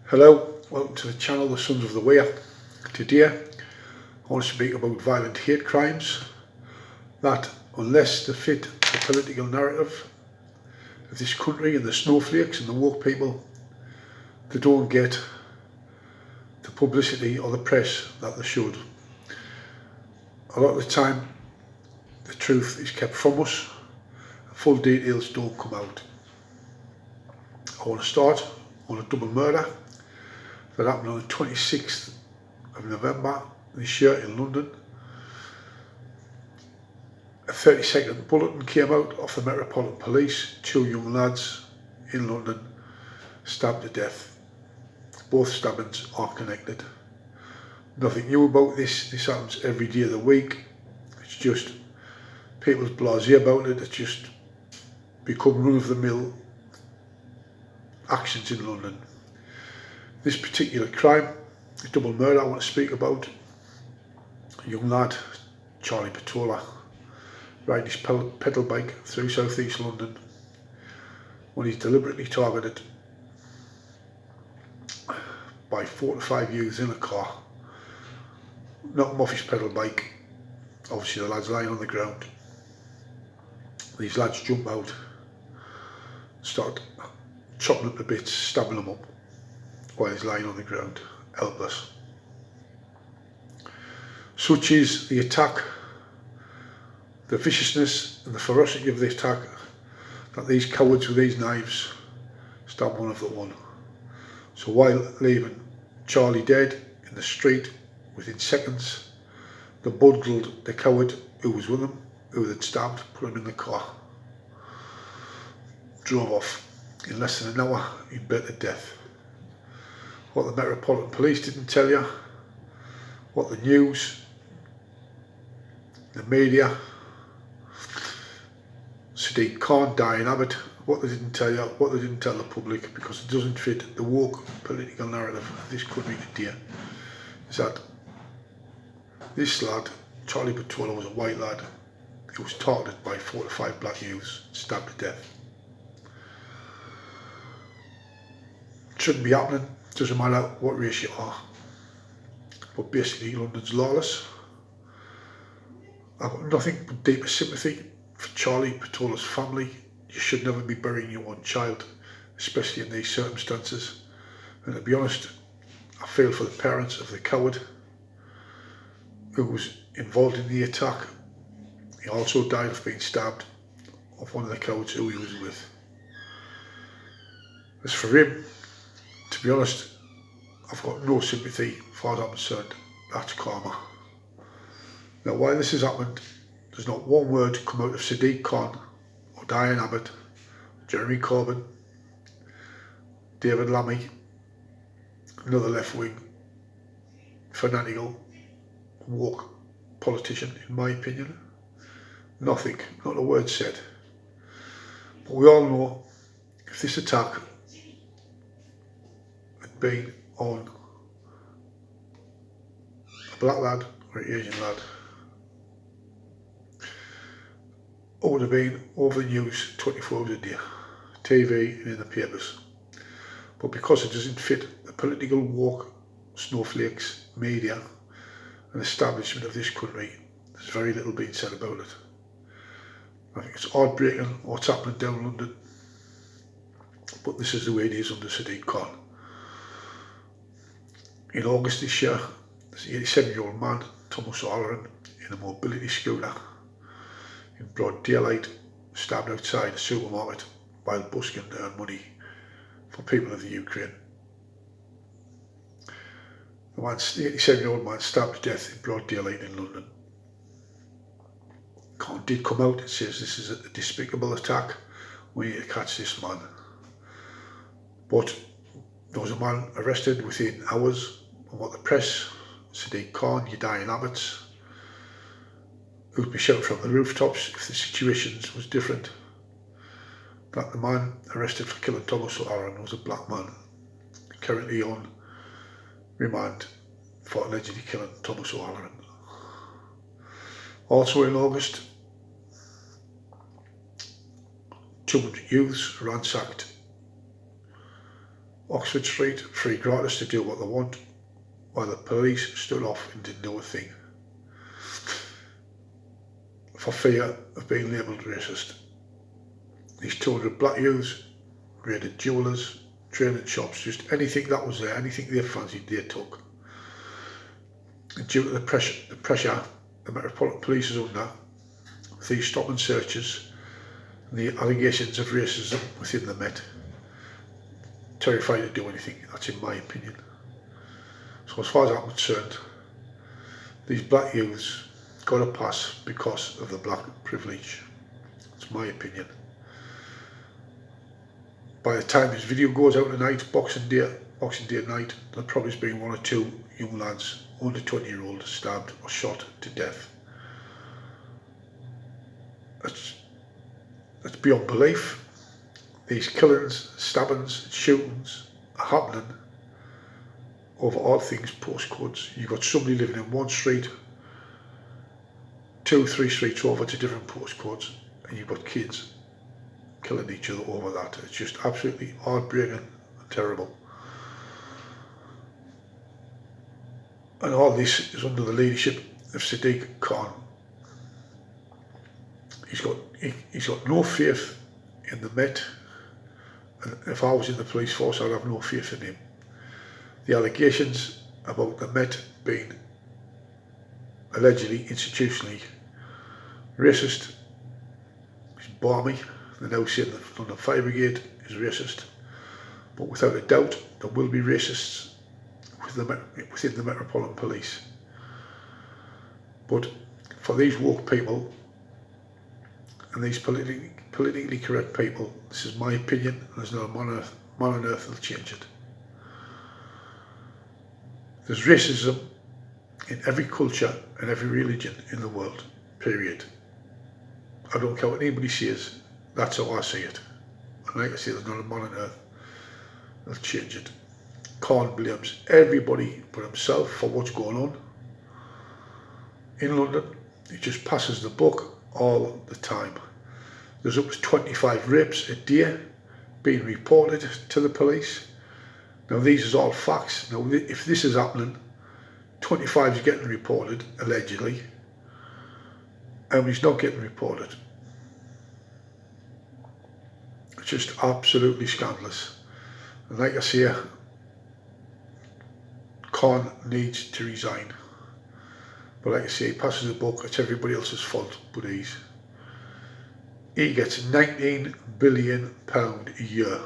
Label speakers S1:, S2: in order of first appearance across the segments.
S1: Hello, welcome to the channel The Sons of the Weir. Today I want to speak about violent hate crimes that, unless they fit the political narrative of this country and the snowflakes and the woke people, they don't get the publicity or the press that they should. A lot of the time the truth is kept from us and full details don't come out. I want to start on a double murder that happened on the 26th of November this year in London. A 30-second bulletin came out of the Metropolitan Police. Two young lads in London stabbed to death. Both stabbings are connected. Nothing new about this. This happens every day of the week. It's just people's blasé about it. It's just become run-of-the-mill actions in London. This particular crime, the double murder I want to speak about, a young lad, Charlie Patola, riding his pedal bike through South East London when he's deliberately targeted by 4 to 5 youths in a car, knock him off his pedal bike. Obviously the lad's lying on the ground. These lads jump out, start chopping up to bits, stabbing him up while he's lying on the ground, helpless. Such is the attack, the viciousness and the ferocity of the attack, that these cowards with these knives stabbed one of the one. So while leaving Charlie dead in the street, within seconds, they bundled the coward who was with him, who they'd stabbed, put him in the car, drove off. In less than an hour, he'd bled to death. What the Metropolitan Police didn't tell you, what the news, the media, Sadiq Khan, Diane Abbott, what they didn't tell you, what they didn't tell the public, because it doesn't fit the woke political narrative of this country today, is that this lad, Charlie Patola, was a white lad. He was targeted by 4 to 5 black youths, stabbed to death. It shouldn't be happening. Doesn't matter what race you are, but basically London's lawless. I've got nothing but deepest sympathy for Charlie Patola's family. You should never be burying your own child, especially in these circumstances. And to be honest, I feel for the parents of the coward who was involved in the attack. He also died of being stabbed of one of the cowards who he was with. As for him, to be honest, I've got no sympathy as far as I'm concerned. That's karma. Now, while this has happened, there's not one word come out of Sadiq Khan or Diane Abbott, Jeremy Corbyn, David Lammy, another left-wing, fanatical, woke politician, in my opinion. Nothing, not a word said. But we all know if this attack had been on a black lad or an Asian lad, it would have been over the news 24 hours a day, TV and in the papers. But because it doesn't fit the political woke snowflakes, media and establishment of this country, there's very little being said about it. I think it's heartbreaking what's happening down London, but this is the way it is under Sadiq Khan. In August this year, there's an 87-year-old man, Thomas O'Halloran, in a mobility scooter in broad daylight, stabbed outside a supermarket while busking to earn money for people of the Ukraine. The 87-year-old man stabbed to death in broad daylight in London. Khan did come out and says this is a despicable attack, we need to catch this man. But there was a man arrested within hours of what the press, Sadiq Khan, Diane Abbott, who'd be shouting from the rooftops if the situation was different, that the man arrested for killing Thomas O'Halloran was a black man, currently on remand for allegedly killing Thomas O'Halloran. Also in August, 200 youths ransacked Oxford Street, free gratis to do what they want, while the police stood off and did no thing, for fear of being labelled racist. These 200 black youths raided jewellers, training shops, just anything that was there, anything they fancied, they took. And due to the pressure the Metropolitan Police is under, with these stop and searches and the allegations of racism within the Met, terrified to do anything. That's in my opinion. So as far as I'm concerned, these black youths got a pass because of the black privilege. That's my opinion. By the time this video goes out tonight, Boxing Day night, there'll probably be 1 or 2 young lads under 20-year-olds stabbed or shot to death. It's beyond belief. These killings, stabbings, shootings are happening over all things postcodes. You've got somebody living in one street, 2, 3 streets over to different postcodes, and you've got kids killing each other over that. It's just absolutely heartbreaking and terrible. And all this is under the leadership of Sadiq Khan. He's got no faith in the Met, and if I was in the police force, I'd have no faith in him. The allegations about the Met being allegedly institutionally racist is balmy. They're now saying that the London Fire Brigade is racist, but without a doubt there will be racists within the Metropolitan Police. But for these woke people and these politically correct people, this is my opinion, and there's no man on earth that'll change it. There's racism in every culture and every religion in the world, period. I don't care what anybody says, that's how I see it. And like I say, there's not a man on earth that'll change it. Khan blames everybody but himself for what's going on in London. He just passes the buck all the time. There's up to 25 rapes a day being reported to the police. Now these is all facts. Now if this is happening, 25 is getting reported allegedly, and he's not getting reported. It's just absolutely scandalous. And like I say, Khan needs to resign. But like I say, he passes the buck. It's everybody else's fault but his. He gets £19 billion a year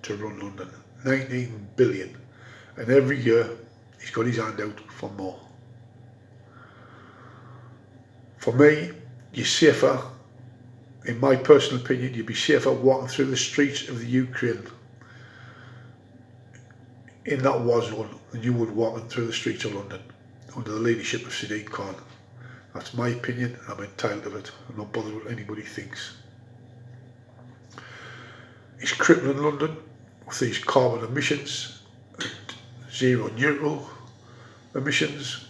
S1: to run London. 19 billion. And every year he's got his hand out for more. For me, you're safer, in my personal opinion, you'd be safer walking through the streets of the Ukraine in that war zone than you would walking through the streets of London under the leadership of Sadiq Khan. That's my opinion, and I'm entitled to it. I'm not bothered what anybody thinks. He's crippling London with these carbon emissions and zero neutral emissions.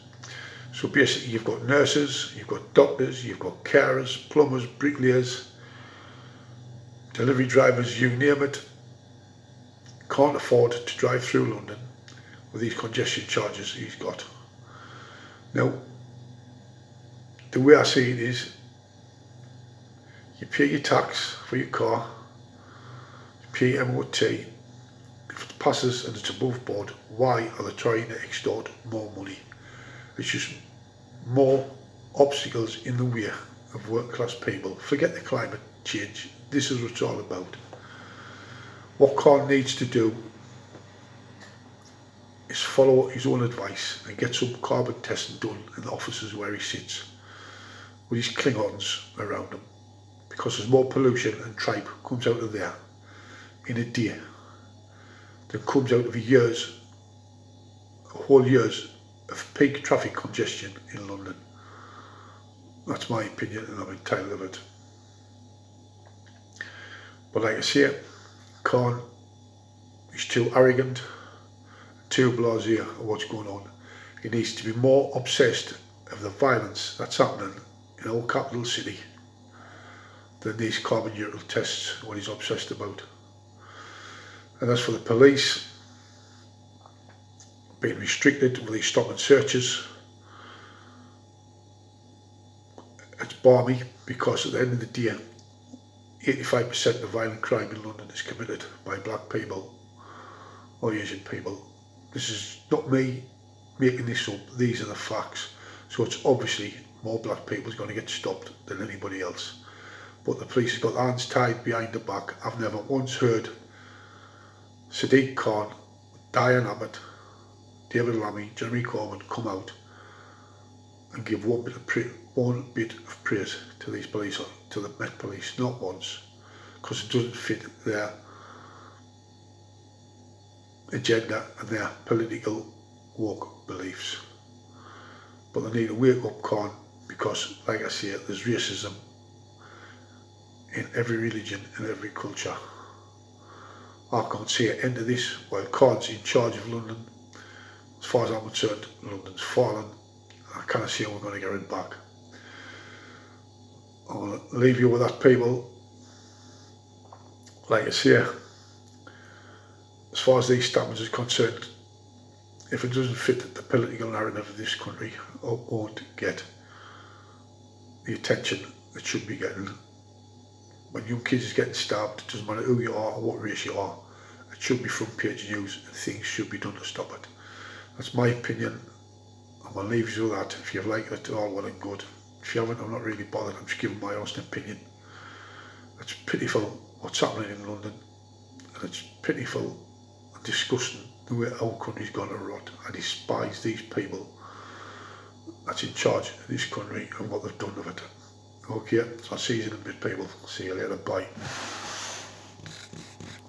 S1: So basically you've got nurses, you've got doctors, you've got carers, plumbers, bricklayers, delivery drivers, you name it, can't afford to drive through London with these congestion charges he's got. Now, the way I see it is, you pay your tax for your car, you pay your MOT. If it passes and it's above board, why are they trying to extort more money? It's just more obstacles in the way of working class people. Forget the climate change. This is what it's all about. What Khan needs to do is follow his own advice and get some carbon testing done in the offices where he sits with his Klingons around him, because there's more pollution and tripe comes out of there in a day than comes out of a whole year's of peak traffic congestion in London. That's my opinion, and I'm entitled of it. But like I say, Khan is too arrogant, too blasé of what's going on. He needs to be more obsessed of the violence that's happening in our capital city than these carbon neutral tests, what he's obsessed about. And as for the police being restricted with these stop and searches, it's balmy, because at the end of the day 85% of violent crime in London is committed by black people or Asian people. This is not me making this up, these are the facts. So it's obviously more black people is going to get stopped than anybody else. But the police have got their hands tied behind the back. I've never once heard Sadiq Khan, Diane Abbott, David Lammy, Jeremy Corbyn come out and give one bit of praise to these police, to the Met Police, not once, because it doesn't fit their agenda and their political woke beliefs. But they need to wake up, Khan, because, like I say, there's racism in every religion and every culture. I can't see an end to this while Khan's in charge of London. As far as I'm concerned, London's fallen. I can't see how we're going to get it back. I'll leave you with that, people. Like I say, as far as these statements is concerned, if it doesn't fit the political narrative of this country, it won't get the attention it should be getting. When young kids is getting stabbed, it doesn't matter who you are or what race you are, it should be front page news and things should be done to stop it. That's my opinion. I'm going to leave you with that. If you've liked it, all well and good. If you haven't, I'm not really bothered. I'm just giving my honest opinion. It's pitiful what's happening in London, and it's pitiful and disgusting the way our country's gone to rot. I despise these people that's in charge of this country and what they've done with it. Okay, so I'll see you in a bit, people. See you later. Bye.